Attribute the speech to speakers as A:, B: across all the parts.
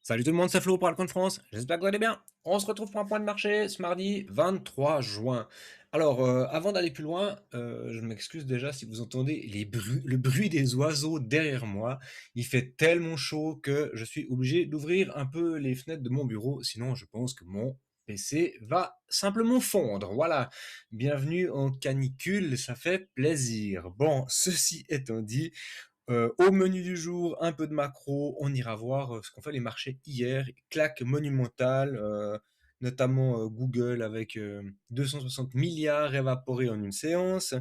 A: Salut tout le monde, c'est Flo pour Alcon France. J'espère que vous allez bien. On se retrouve pour un point de marché ce mardi 23 juin. Alors, avant d'aller plus loin, je m'excuse déjà si vous entendez le bruit des oiseaux derrière moi. Il fait tellement chaud que je suis obligé d'ouvrir un peu les fenêtres de mon bureau, sinon je pense que mon PC va simplement fondre. Voilà, bienvenue en canicule, ça fait plaisir. Bon, ceci étant dit, au menu du jour, un peu de macro, on ira voir ce qu'ont fait les marchés hier. Claque monumentale, notamment Google avec 260 milliards évaporés en une séance.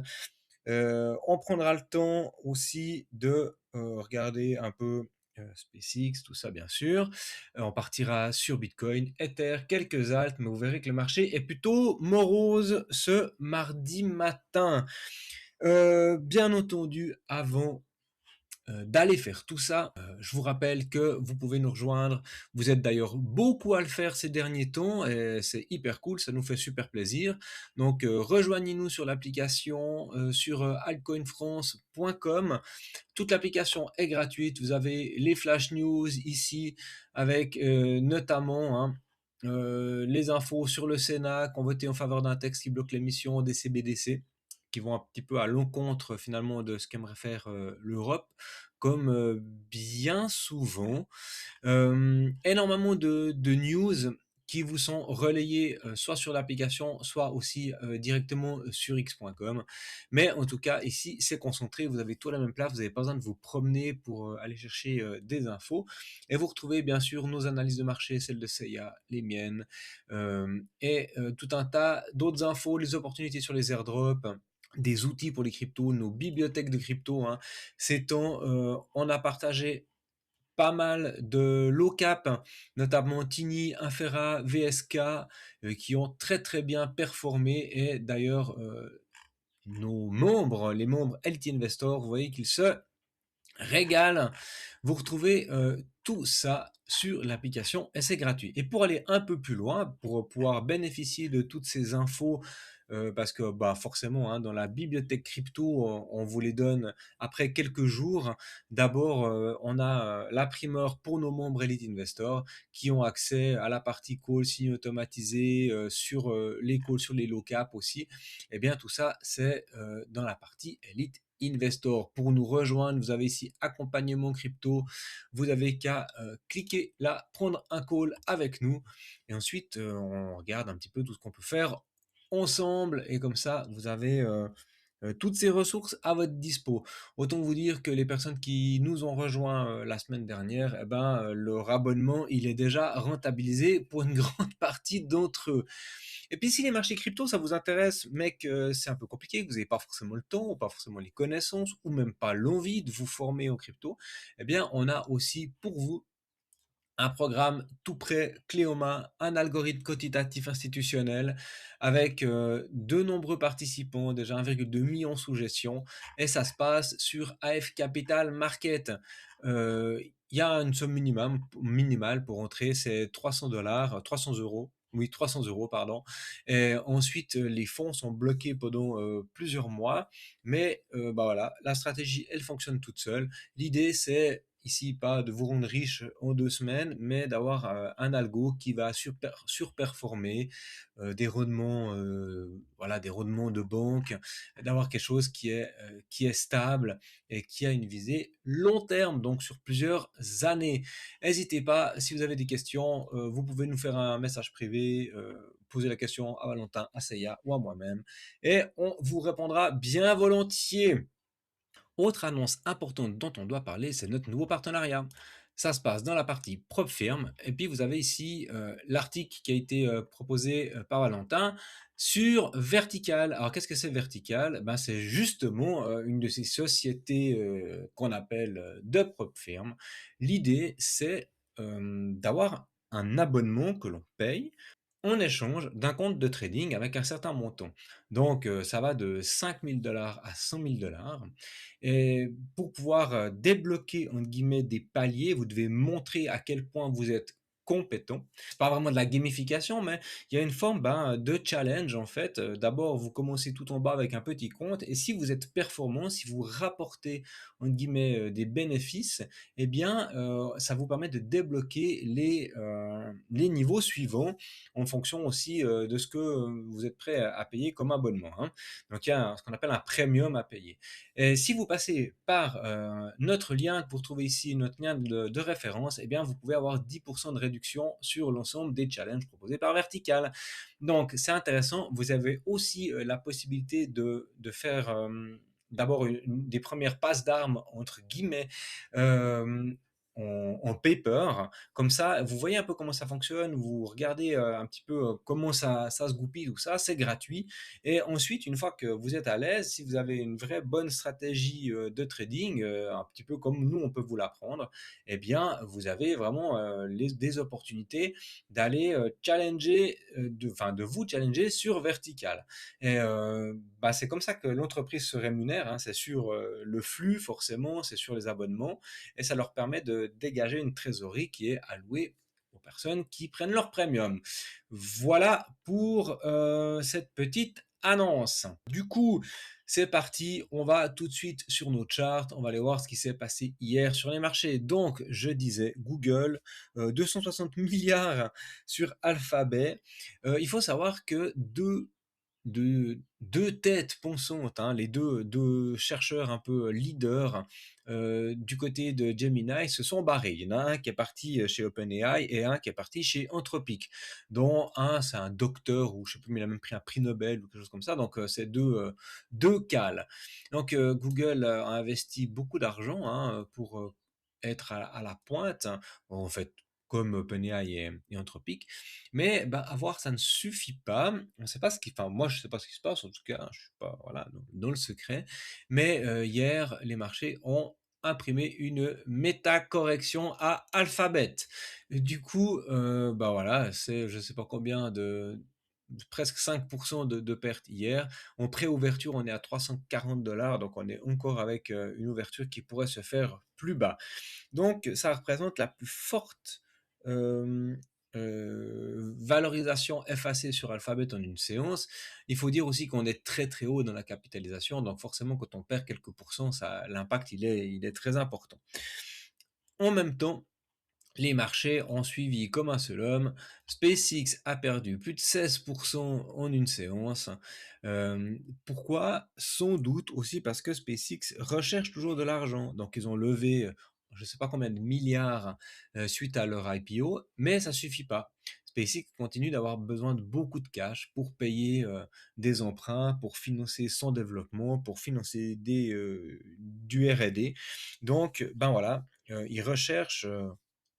A: On prendra le temps aussi de regarder un peu SpaceX, tout ça bien sûr. On partira sur Bitcoin, Ether, quelques alts, mais vous verrez que le marché est plutôt morose ce mardi matin. Bien entendu, avant d'aller faire tout ça. Je vous rappelle que vous pouvez nous rejoindre. Vous êtes d'ailleurs beaucoup à le faire ces derniers temps et c'est hyper cool, ça nous fait super plaisir. Donc rejoignez-nous sur l'application sur altcoinfrance.com. Toute l'application est gratuite. Vous avez les flash news ici avec notamment les infos sur le Sénat qui ont voté en faveur d'un texte qui bloque l'émission des CBDC, qui vont un petit peu à l'encontre finalement de ce qu'aimerait faire l'Europe, comme bien souvent. Énormément de news qui vous sont relayées soit sur l'application, soit aussi directement sur x.com. Mais en tout cas, ici, c'est concentré, vous avez tout à la même place, vous n'avez pas besoin de vous promener pour aller chercher des infos. Et vous retrouvez bien sûr nos analyses de marché, celles de Seiya, les miennes, et tout un tas d'autres infos, les opportunités sur les airdrops, des outils pour les cryptos, nos bibliothèques de crypto. Hein. Ces temps, on a partagé pas mal de low cap, notamment Tini, Infera, VSK, qui ont très très bien performé. Et d'ailleurs, nos membres, les membres Elite Investor, vous voyez qu'ils se régalent. Vous retrouvez tout ça sur l'application et c'est gratuit. Et pour aller un peu plus loin, pour pouvoir bénéficier de toutes ces infos, parce que bah, forcément, hein, dans la bibliothèque crypto, on vous les donne après quelques jours. D'abord, on a la primeur pour nos membres Elite Investor qui ont accès à la partie call signe automatisé, sur les calls, sur les low cap aussi. Et bien tout ça, c'est dans la partie Elite Investor. Pour nous rejoindre, vous avez ici accompagnement crypto. Vous avez qu'à cliquer là, prendre un call avec nous. Et ensuite, on regarde un petit peu tout ce qu'on peut faire ensemble. Et comme ça, vous avez toutes ces ressources à votre dispo. Autant vous dire que les personnes qui nous ont rejoints la semaine dernière, eh ben, leur abonnement, il est déjà rentabilisé pour une grande partie d'entre eux. Et puis si les marchés crypto, ça vous intéresse, mais que c'est un peu compliqué, que vous n'avez pas forcément le temps, ou pas forcément les connaissances, ou même pas l'envie de vous former en crypto, eh bien on a aussi pour vous un programme tout prêt, clé en main, un algorithme quantitatif institutionnel avec de nombreux participants, déjà 1,2 million sous gestion, et ça se passe sur AF Capital Market. Il y a une somme minimale pour entrer, c'est 300 dollars, 300 euros. Oui, 300 euros, pardon. Et ensuite, les fonds sont bloqués pendant plusieurs mois. Mais bah voilà, la stratégie, elle fonctionne toute seule. L'idée, c'est ici pas de vous rendre riche en 2 semaines, mais d'avoir un algo qui va surperformer des rendements, voilà, des rendements de banque, d'avoir quelque chose qui est stable et qui a une visée long terme, donc sur plusieurs années. N'hésitez pas, si vous avez des questions, vous pouvez nous faire un message privé, poser la question à Valentin, à Seiya ou à moi-même, et on vous répondra bien volontiers. Autre annonce importante dont on doit parler, c'est notre nouveau partenariat. Ça se passe dans la partie propre firme. Et puis vous avez ici l'article qui a été proposé par Valentin sur Vertical. Alors qu'est-ce que c'est Vertical? Ben, c'est justement une de ces sociétés qu'on appelle de propre firme. L'idée, c'est d'avoir un abonnement que l'on paye en échange d'un compte de trading avec un certain montant. Donc, ça va de 5 000 $ à 100 000 $. Et pour pouvoir débloquer, entre guillemets, des paliers, vous devez montrer à quel point vous êtes compétent. C'est pas vraiment de la gamification, mais il y a une forme, de challenge en fait. D'abord, vous commencez tout en bas avec un petit compte et si vous êtes performant, si vous rapportez entre guillemets, «des bénéfices», eh bien, ça vous permet de débloquer les niveaux suivants en fonction aussi, de ce que, vous êtes prêt à payer comme abonnement, hein. Donc il y a ce qu'on appelle un premium à payer. Et si vous passez par notre lien, pour trouver ici notre lien de référence, eh bien, vous pouvez avoir 10% de réduction sur l'ensemble des challenges proposés par Vertical. Donc, c'est intéressant. Vous avez aussi la possibilité de faire d'abord des premières passes d'armes, entre guillemets, euh, en paper. Comme ça, vous voyez un peu comment ça fonctionne, vous regardez un petit peu comment ça se goupille, tout ça, c'est gratuit. Et ensuite, une fois que vous êtes à l'aise, si vous avez une vraie bonne stratégie de trading, un petit peu comme nous, on peut vous l'apprendre, eh bien, vous avez vraiment des opportunités d'aller challenger, enfin, de vous challenger sur vertical. Et c'est comme ça que l'entreprise se rémunère, hein, c'est sur le flux forcément, c'est sur les abonnements, et ça leur permet de dégager une trésorerie qui est allouée aux personnes qui prennent leur premium. Voilà pour cette petite annonce. Du coup, c'est parti, on va tout de suite sur nos charts, on va aller voir ce qui s'est passé hier sur les marchés. Donc, je disais Google, 260 milliards sur Alphabet. Il faut savoir que deux têtes pensantes, hein, les deux chercheurs un peu leaders du côté de Gemini se sont barrés. Il y en a un qui est parti chez OpenAI et un qui est parti chez Anthropic, dont un c'est un docteur ou je sais plus, mais il a même pris un prix Nobel ou quelque chose comme ça. Donc c'est deux cales. Donc Google a investi beaucoup d'argent, hein, pour être à la pointe. En fait, comme OpenAI et Anthropic. Mais à voir, ça ne suffit pas. On ne sait pas ce qui, enfin moi je ne sais pas ce qui se passe. En tout cas, je suis pas voilà dans le secret. Mais hier, les marchés ont imprimé une méta-correction à Alphabet. Et du coup, voilà, c'est je ne sais pas combien presque 5% de pertes hier. En pré-ouverture, on est à 340 $, donc on est encore avec une ouverture qui pourrait se faire plus bas. Donc, ça représente la plus forte euh, valorisation effacée sur Alphabet en une séance. Il faut dire aussi qu'on est très très haut dans la capitalisation, donc forcément quand on perd quelques pourcents, l'impact il est très important. En même temps, les marchés ont suivi comme un seul homme. SpaceX a perdu plus de 16% en une séance. Pourquoi? Sans doute aussi parce que SpaceX recherche toujours de l'argent. Donc ils ont levé je ne sais pas combien de milliards suite à leur IPO, mais ça ne suffit pas. SpaceX continue d'avoir besoin de beaucoup de cash pour payer des emprunts, pour financer son développement, pour financer du R&D. Donc, voilà, ils recherchent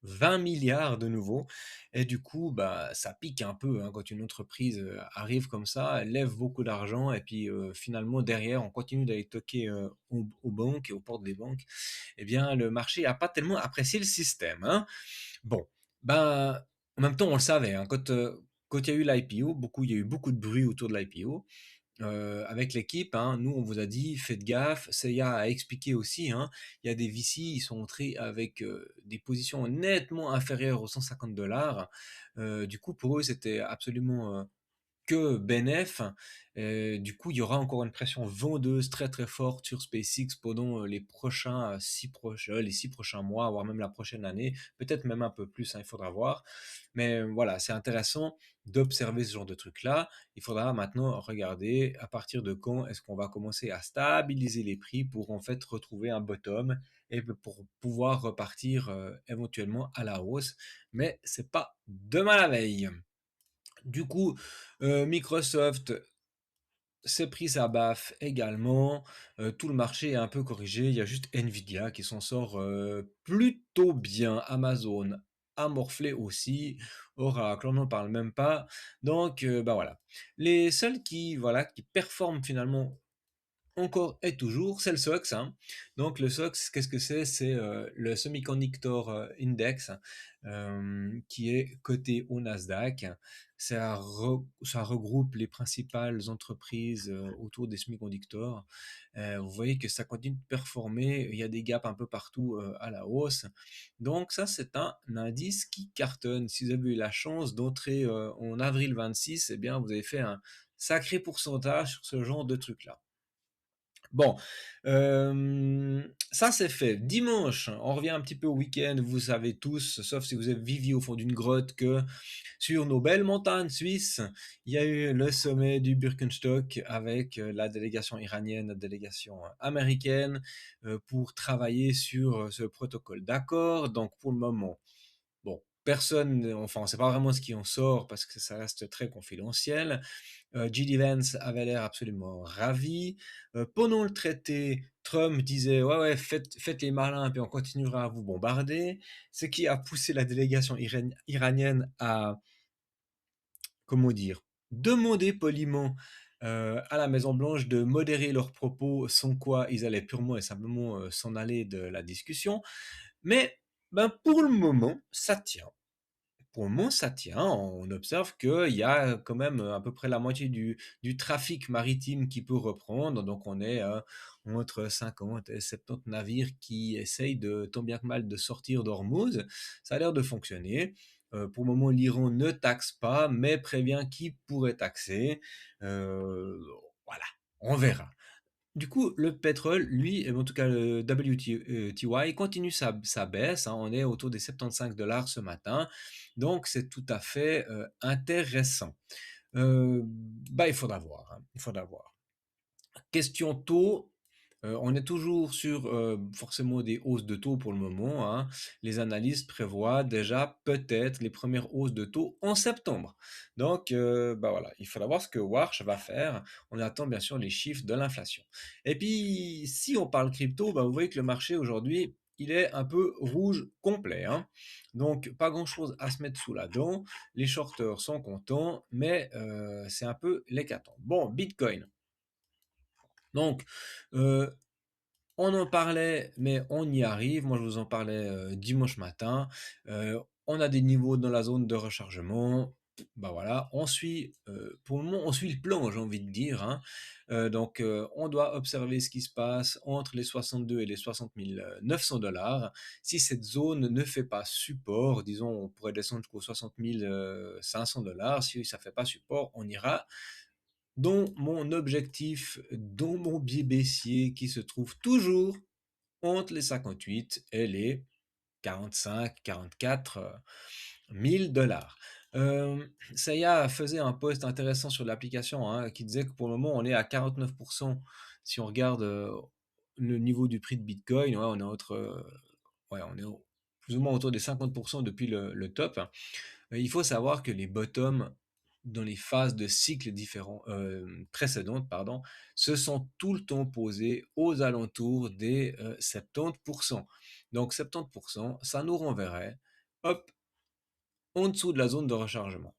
A: 20 milliards de nouveau. Et du coup, ça pique un peu hein, quand une entreprise arrive comme ça, elle lève beaucoup d'argent et puis finalement derrière, on continue d'aller toquer aux banques et aux portes des banques. Eh bien, le marché n'a pas tellement apprécié le système, hein. Bon, en même temps, on le savait, hein, quand il y a eu l'IPO, il y a eu beaucoup de bruit autour de l'IPO avec l'équipe, hein, nous on vous a dit faites gaffe, Seiya a expliqué aussi, hein, il y a des VC, ils sont entrés avec des positions nettement inférieures aux 150 $. Du coup pour eux c'était absolument que bénéf. Du coup, il y aura encore une pression vendeuse très très forte sur SpaceX pendant les 6 prochains mois, voire même la prochaine année, peut-être même un peu plus, hein, il faudra voir. Mais voilà, c'est intéressant d'observer ce genre de truc-là. Il faudra maintenant regarder à partir de quand est-ce qu'on va commencer à stabiliser les prix pour en fait retrouver un bottom et pour pouvoir repartir éventuellement à la hausse. Mais c'est pas demain la veille. Du coup, Microsoft s'est pris sa baffe également. Tout le marché est un peu corrigé. Il y a juste Nvidia qui s'en sort plutôt bien. Amazon a morflé aussi. Oracle, on n'en parle même pas. Donc, voilà. Les seuls qui performent finalement encore et toujours, c'est le SOX, hein. Donc le SOX, qu'est-ce que c'est? C'est le Semiconductor Index qui est coté au Nasdaq. Ça regroupe les principales entreprises autour des semi-conducteurs. Vous voyez que ça continue de performer. Il y a des gaps un peu partout à la hausse. Donc ça, c'est un indice qui cartonne. Si vous avez eu la chance d'entrer en avril 26, eh bien, vous avez fait un sacré pourcentage sur ce genre de truc-là. Bon, ça c'est fait. Dimanche, on revient un petit peu au week-end, vous savez tous, sauf si vous êtes viviez au fond d'une grotte, que sur nos belles montagnes suisses, il y a eu le sommet du Birkenstock avec la délégation iranienne, la délégation américaine, pour travailler sur ce protocole d'accord. Donc pour le moment, bon, personne, enfin on ne sait pas vraiment ce qui en sort parce que ça reste très confidentiel. J.D. Vance avait l'air absolument ravi. Pendant le traité, Trump disait ouais ouais faites les malins puis on continuera à vous bombarder. Ce qui a poussé la délégation iranienne à comment dire demander poliment à la Maison Blanche de modérer leurs propos, sans quoi ils allaient purement et simplement s'en aller de la discussion. Mais ben, pour le moment, ça tient. Pour le moment, ça tient. On observe qu'il y a quand même à peu près la moitié du trafic maritime qui peut reprendre. Donc, on est entre 50 et 70 navires qui essayent de, tant bien que mal, de sortir d'Ormuz. Ça a l'air de fonctionner. Pour le moment, l'Iran ne taxe pas, mais prévient qui pourrait taxer. Euh, voilà, on verra. Du coup, le pétrole, lui, en tout cas le WTI, continue sa baisse, hein. On est autour des 75 dollars ce matin. Donc, c'est tout à fait intéressant. Bah, il faudra voir, hein, il faudra voir. Question taux, on est toujours sur forcément des hausses de taux pour le moment, hein. Les analystes prévoient déjà peut-être les premières hausses de taux en septembre. Donc, bah voilà, il faudra voir ce que Warsh va faire. On attend bien sûr les chiffres de l'inflation. Et puis, si on parle crypto, bah, vous voyez que le marché aujourd'hui, il est un peu rouge complet, hein. Donc, pas grand-chose à se mettre sous la dent. Les shorters sont contents, mais c'est un peu l'hécatombe. Bon, Bitcoin. Donc, euh, on en parlait, mais on y arrive. Moi, je vous en parlais dimanche matin. On a des niveaux dans la zone de rechargement. Bah voilà, on suit, pour le moment, on suit le plan, j'ai envie de dire, hein. Donc, on doit observer ce qui se passe entre les 62 et les 60 900 dollars. Si cette zone ne fait pas support, disons, on pourrait descendre jusqu'aux 60 500 dollars. Si ça ne fait pas support, on ira dont mon objectif, dont mon biais baissier qui se trouve toujours entre les 58 et les 45, 44 000 dollars. Saya faisait un post intéressant sur l'application hein, qui disait que pour le moment on est à 49% si on regarde le niveau du prix de Bitcoin, ouais, on est ouais, on est plus ou moins autour des 50% depuis le top. Il faut savoir que les bottoms dans les phases de cycles différents, précédentes, pardon, se sont tout le temps posés aux alentours des 70%. Donc 70%, ça nous renverrait, hop, en dessous de la zone de rechargement.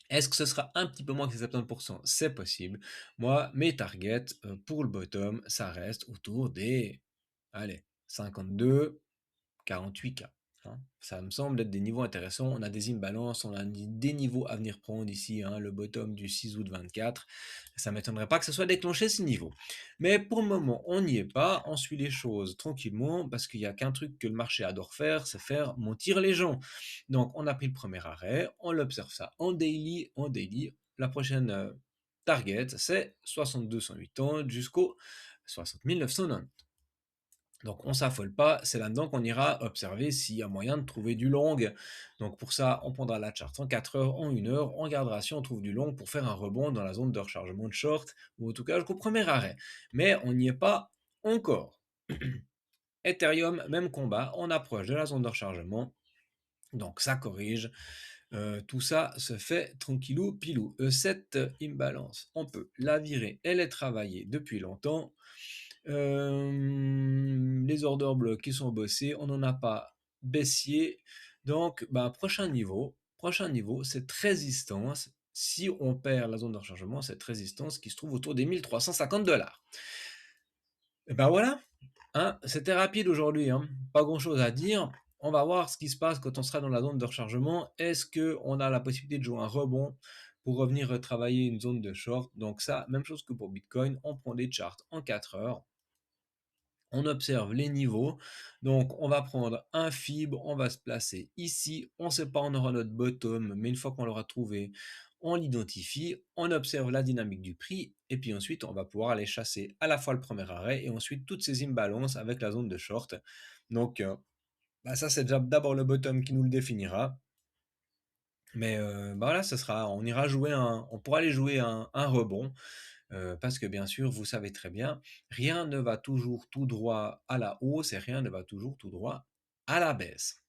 A: Est-ce que ce sera un petit peu moins que ces 70%? C'est possible. Moi, mes targets pour le bottom, ça reste autour des, allez, 52, 48K. Hein. Ça me semble être des niveaux intéressants. On a des imbalances, on a des niveaux à venir prendre ici, hein, le bottom du 6 août 24. Ça ne m'étonnerait pas que ce soit déclenché ce niveau. Mais pour le moment, on n'y est pas. On suit les choses tranquillement parce qu'il n'y a qu'un truc que le marché adore faire, c'est faire mentir les gens. Donc, on a pris le premier arrêt, on l'observe ça en daily, en daily. La prochaine target, c'est 6280 jusqu'au 60 990. Donc on s'affole pas, c'est là-dedans qu'on ira observer s'il y a moyen de trouver du long. Donc pour ça, on prendra la charte en 4 heures, en 1 heure, on regardera si on trouve du long pour faire un rebond dans la zone de rechargement de short, ou en tout cas jusqu'au premier arrêt. Mais on n'y est pas encore. Ethereum, même combat, on approche de la zone de rechargement, donc ça corrige. Tout ça se fait tranquillou pilou. Cette imbalance, on peut la virer, elle est travaillée depuis longtemps. Les order blocks qui sont bossés, on n'en a pas baissier. Donc, bah, prochain niveau, cette résistance, si on perd la zone de rechargement, cette résistance qui se trouve autour des 1350 dollars. Et ben voilà, hein, c'était rapide aujourd'hui, hein. Pas grand-chose à dire. On va voir ce qui se passe quand on sera dans la zone de rechargement. Est-ce qu'on a la possibilité de jouer un rebond pour revenir travailler une zone de short? Donc ça, même chose que pour Bitcoin, on prend des charts en 4 heures. On observe les niveaux. Donc, on va prendre un fib, on va se placer ici. On ne sait pas, on aura notre bottom, mais une fois qu'on l'aura trouvé, on l'identifie, on observe la dynamique du prix, et puis ensuite, on va pouvoir aller chasser à la fois le premier arrêt et ensuite toutes ces imbalances avec la zone de short. Donc, bah, ça, c'est déjà d'abord le bottom qui nous le définira. Mais bah voilà, on ira jouer on pourra aller jouer un rebond. Parce que bien sûr, vous savez très bien, rien ne va toujours tout droit à la hausse et rien ne va toujours tout droit à la baisse.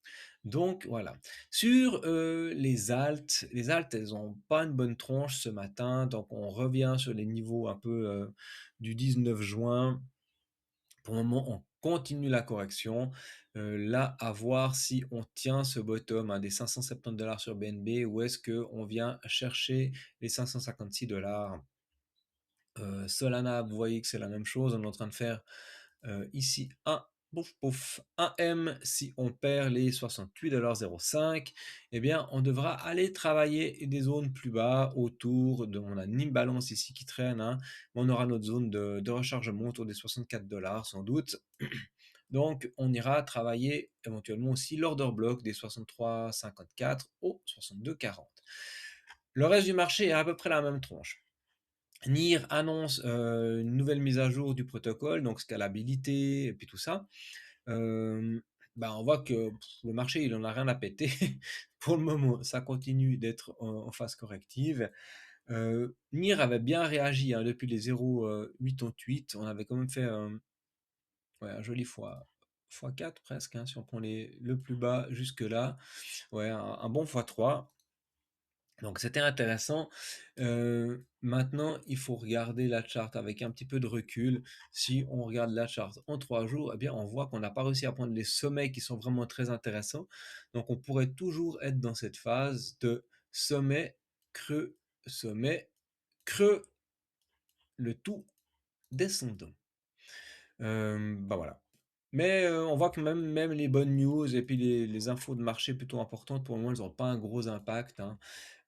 A: Donc voilà. Sur les altes, elles n'ont pas une bonne tronche ce matin, donc on revient sur les niveaux un peu du 19 juin. Pour le moment, on continue la correction. Là, à voir si on tient ce bottom des 570 $ sur BNB ou est-ce qu'on vient chercher les 556 $. Solana, vous voyez que c'est la même chose. On est en train de faire ici un pouf pouf, un M. Si on perd les 68,05 $, eh bien, on devra aller travailler des zones plus bas autour de. On a une imbalance ici qui traîne, hein, mais on aura notre zone de rechargement autour des 64 $ sans doute. Donc, on ira travailler éventuellement aussi l'order block des 63,54 au 62,40. Le reste du marché est à peu près la même tronche. NIR annonce une nouvelle mise à jour du protocole, donc scalabilité et puis tout ça. Bah, on voit que le marché, il en a rien à péter. Pour le moment, ça continue d'être en phase corrective. NIR avait bien réagi hein, depuis les 0,88. On avait quand même fait ouais, un joli x4 presque, hein, si on prend le plus bas jusque là. Ouais, un bon x3. Donc c'était intéressant. Maintenant, il faut regarder la charte avec un petit peu de recul. Si on regarde la charte en 3 jours, eh bien on voit qu'on n'a pas réussi à prendre les sommets qui sont vraiment très intéressants. Donc on pourrait toujours être dans cette phase de sommet, creux, le tout descendant. Bah voilà. Mais on voit que même les bonnes news et puis les infos de marché plutôt importantes, pour le moment, elles n'ont pas un gros impact, hein.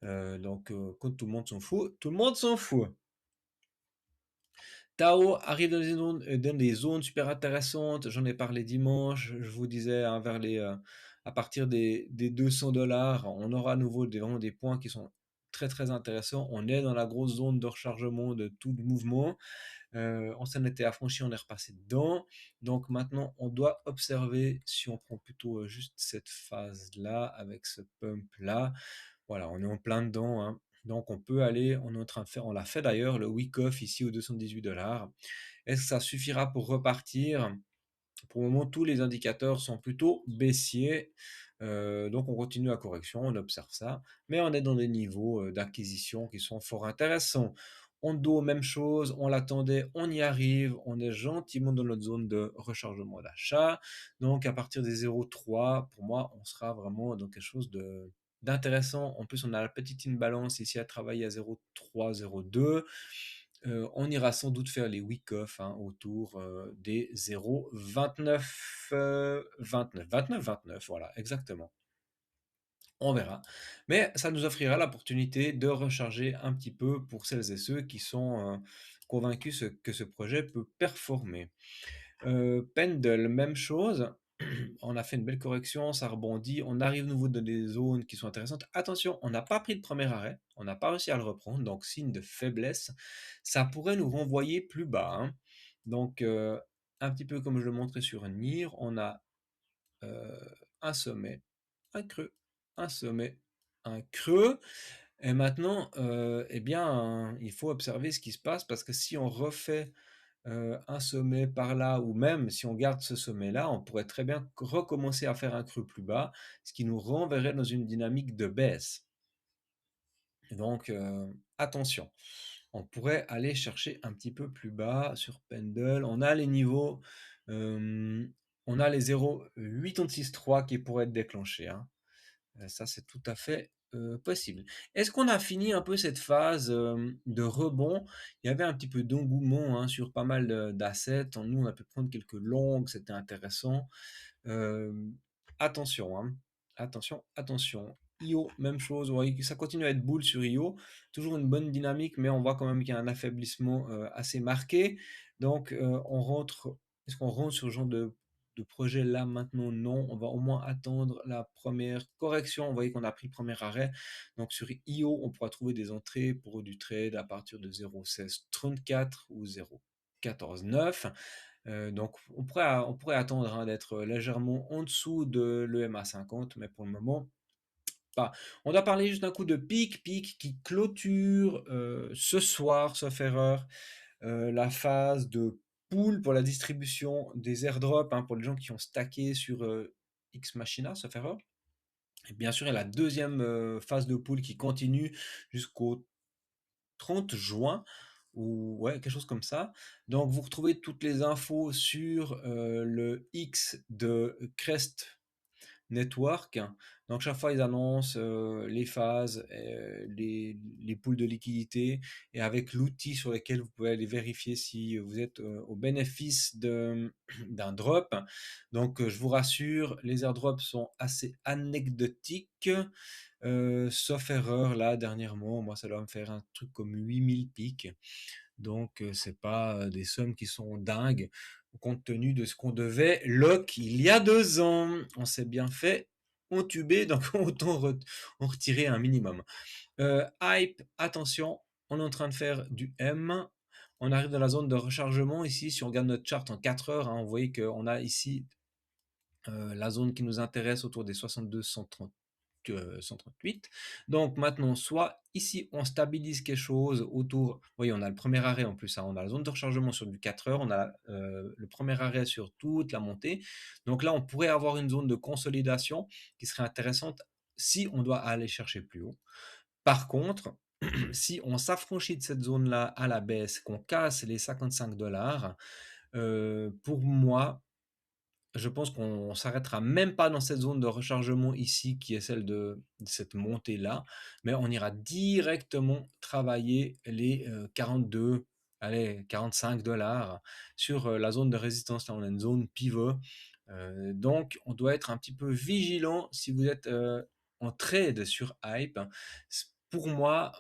A: Donc, quand tout le monde s'en fout, tout le monde s'en fout. Tao arrive dans des zones super intéressantes. J'en ai parlé dimanche. Je vous disais hein, à partir des 200 $, on aura à nouveau vraiment des points qui sont très très intéressants. On est dans la grosse zone de rechargement de tout le mouvement. On s'en était affranchi, on est repassé dedans. Donc maintenant, on doit observer si on prend plutôt juste cette phase-là avec ce pump-là. Voilà, on est en plein dedans, hein. Donc on peut aller, on est en train de faire, on l'a fait d'ailleurs, le week off ici aux 218 $. Est-ce que ça suffira pour repartir? Pour le moment, tous les indicateurs sont plutôt baissiers. Donc on continue la correction, on observe ça. Mais on est dans des niveaux d'acquisition qui sont fort intéressants. On doit même chose, on l'attendait, on y arrive, on est gentiment dans notre zone de rechargement d'achat. Donc à partir des 0,3, pour moi, on sera vraiment dans quelque chose d'intéressant. En plus, on a la petite imbalance ici à travailler à 0,3, 0,2. On ira sans doute faire les week-off hein, autour des 0,29, 29, voilà, exactement. On verra. Mais ça nous offrira l'opportunité de recharger un petit peu pour celles et ceux qui sont convaincus que ce projet peut performer. Pendle, même chose. On a fait une belle correction, ça rebondit. On arrive nouveau dans des zones qui sont intéressantes. Attention, on n'a pas pris le premier arrêt. On n'a pas réussi à le reprendre. Donc, signe de faiblesse. Ça pourrait nous renvoyer plus bas, hein. Donc, un petit peu comme je le montrais sur NIR, on a euh, un sommet, un creux, un sommet, un creux. Et maintenant, eh bien, il faut observer ce qui se passe parce que si on refait un sommet par là, ou même si on garde ce sommet-là, on pourrait très bien recommencer à faire un creux plus bas, ce qui nous renverrait dans une dynamique de baisse. Donc, attention, on pourrait aller chercher un petit peu plus bas sur Pendle. On a les niveaux, on a les 0,863 qui pourraient être déclenchés, hein. Ça, c'est tout à fait, possible. Est-ce qu'on a fini un peu cette phase, de rebond? Il y avait un petit peu d'engouement, hein, sur pas mal d'assets. Nous, on a pu prendre quelques longues, c'était intéressant. Hem, attention, hein, attention, attention. IO, même chose, vous voyez que ça continue à être bull sur IO, toujours une bonne dynamique, mais on voit quand même qu'il y a un affaiblissement, assez marqué. Donc, on rentre est-ce qu'on rentre sur ce genre de projet là maintenant? Non, on va au moins attendre la première correction. Vous voyez qu'on a pris le premier arrêt. Donc sur IO, on pourra trouver des entrées pour du trade à partir de 0,1634 ou 0,14,9. Donc on pourrait attendre, hein, d'être légèrement en dessous de l'EMA 50, mais pour le moment, pas. On doit parler juste d'un coup de pic, pic qui clôture ce soir, sauf erreur, la phase de pool pour la distribution des airdrops, hein, pour les gens qui ont stacké sur X Machina, sauf erreur. Et bien sûr, il y a la deuxième phase de pool qui continue jusqu'au 30 juin ou ouais, quelque chose comme ça. Donc vous retrouvez toutes les infos sur le X de Crest Network. Donc chaque fois ils annoncent les phases, les pools de liquidité et avec l'outil sur lequel vous pouvez aller vérifier si vous êtes au bénéfice d'un drop. Donc je vous rassure, les airdrops sont assez anecdotiques. Sauf erreur, là, dernièrement, moi, ça doit me faire un truc comme 8000 pics. Donc, c'est pas des sommes qui sont dingues, compte tenu de ce qu'on devait lock il y a 2 ans. On s'est bien fait entuber, donc autant en retirer un minimum. Hype, attention, on est en train de faire du M. On arrive dans la zone de rechargement ici. Si on regarde notre chart en 4 heures, hein, on voit qu'on a ici la zone qui nous intéresse autour des 62, 130, 138. Donc maintenant, soit ici, on stabilise quelque chose autour. Vous voyez, on a le premier arrêt en plus, hein, on a la zone de rechargement sur du 4 heures, on a le premier arrêt sur toute la montée. Donc là, on pourrait avoir une zone de consolidation qui serait intéressante si on doit aller chercher plus haut. Par contre, si on s'affranchit de cette zone-là à la baisse, qu'on casse les 55 dollars, pour moi, je pense qu'on s'arrêtera même pas dans cette zone de rechargement ici, qui est celle de cette montée-là, mais on ira directement travailler les 42, allez, 45 dollars sur la zone de résistance. Là, on a une zone pivot. Donc, on doit être un petit peu vigilant si vous êtes en trade sur Hype. Pour moi,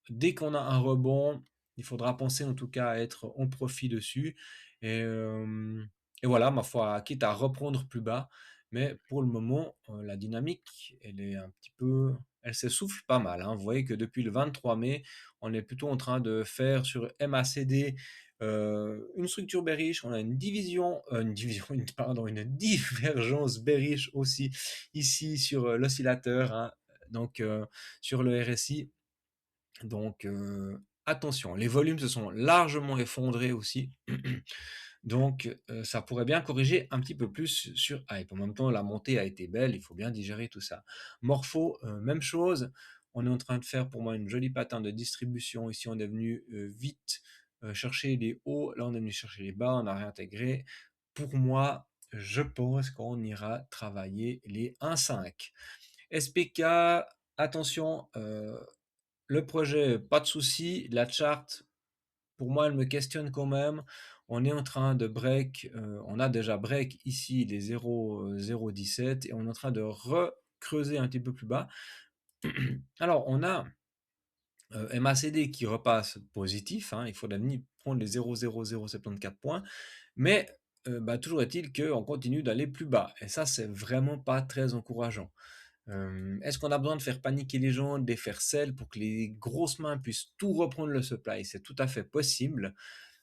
A: dès qu'on a un rebond, il faudra penser en tout cas à être en profit dessus. Et, euh, et voilà, ma foi, quitte à reprendre plus bas. Mais pour le moment, la dynamique, elle est un petit peu, elle s'essouffle pas mal, hein. Vous voyez que depuis le 23 mai, on est plutôt en train de faire sur MACD une structure bearish. On a pardon, une divergence bearish aussi ici sur l'oscillateur, hein, donc sur le RSI. Donc attention, les volumes se sont largement effondrés aussi. Donc ça pourrait bien corriger un petit peu plus sur Hype. En même temps, la montée a été belle, il faut bien digérer tout ça. Morpho, même chose. On est en train de faire pour moi une jolie pattern de distribution. Ici, on est venu vite chercher les hauts. Là, on est venu chercher les bas. On a réintégré. Pour moi, je pense qu'on ira travailler les 1,5. SPK, attention, le projet, pas de souci. La chart, pour moi, elle me questionne quand même. On est en train de break, on a déjà break ici les 0,017 et on est en train de recreuser un petit peu plus bas. Alors, on a MACD qui repasse positif, hein, il faut venir prendre les 0,00074 points, mais toujours est-il qu'on continue d'aller plus bas. Et ça, c'est vraiment pas très encourageant. Est-ce qu'on a besoin de faire paniquer les gens, de les faire sell pour que les grosses mains puissent tout reprendre le supply? C'est tout à fait possible,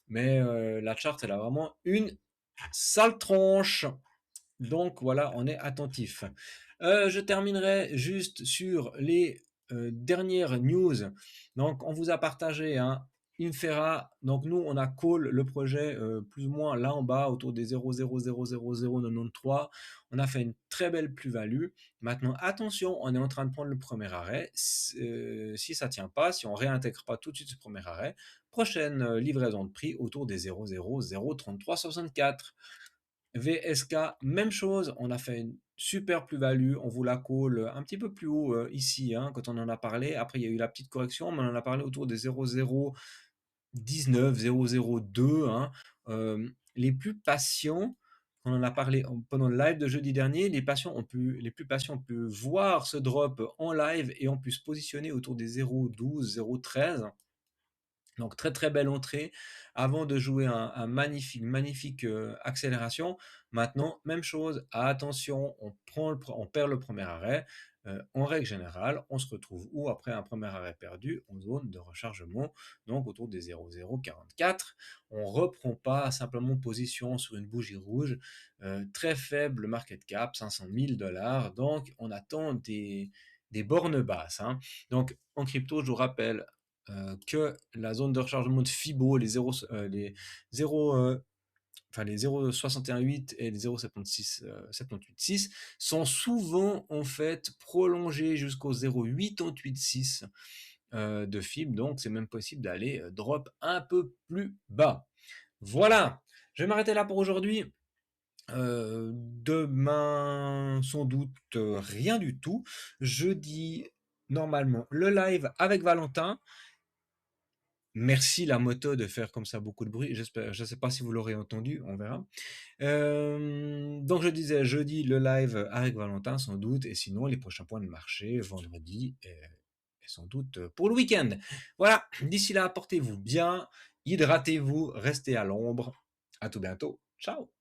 A: mais la charte, elle a vraiment une sale tronche. Donc voilà, on est attentif. Je terminerai juste sur les dernières news. Donc on vous a partagé un Infera. Donc nous, on a call le projet plus ou moins là en bas, autour des 0,00093. On a fait une très belle plus-value. Maintenant, attention, on est en train de prendre le premier arrêt. Si ça tient pas, si on réintègre pas tout de suite ce premier arrêt, prochaine livraison de prix autour des 0,00033,64. VSK, même chose, on a fait une super plus-value, on vous la colle un petit peu plus haut, ici, hein, quand on en a parlé. Après, il y a eu la petite correction, mais on en a parlé autour des 0,019, 0,02, hein. Les plus patients, on en a parlé pendant le live de jeudi dernier, les plus patients ont pu voir ce drop en live et ont pu se positionner autour des 0,12, 0,13. Donc très très belle entrée avant de jouer un magnifique accélération. Maintenant, même chose, attention, on perd le premier arrêt. En règle générale, on se retrouve où après un premier arrêt perdu en zone de rechargement, donc autour des 0,044. On ne reprend pas simplement position sur une bougie rouge. Très faible market cap, 500 000 $. Donc on attend des bornes basses, hein. Donc en crypto, je vous rappelle, que la zone de rechargement de Fibo, les 0, enfin les 0,618 et les 0,76 sont souvent en fait prolongés jusqu'au 0,886 de Fib, donc c'est même possible d'aller drop un peu plus bas. Voilà, je vais m'arrêter là pour aujourd'hui. Demain, sans doute rien du tout. Jeudi, normalement, le live avec Valentin. Merci la moto de faire comme ça beaucoup de bruit. J'espère, je ne sais pas si vous l'aurez entendu, on verra. Donc je disais jeudi le live avec Valentin sans doute, et sinon les prochains points de marché vendredi et sans doute pour le week-end. Voilà, d'ici là, portez-vous bien, hydratez-vous, restez à l'ombre. À tout bientôt. Ciao.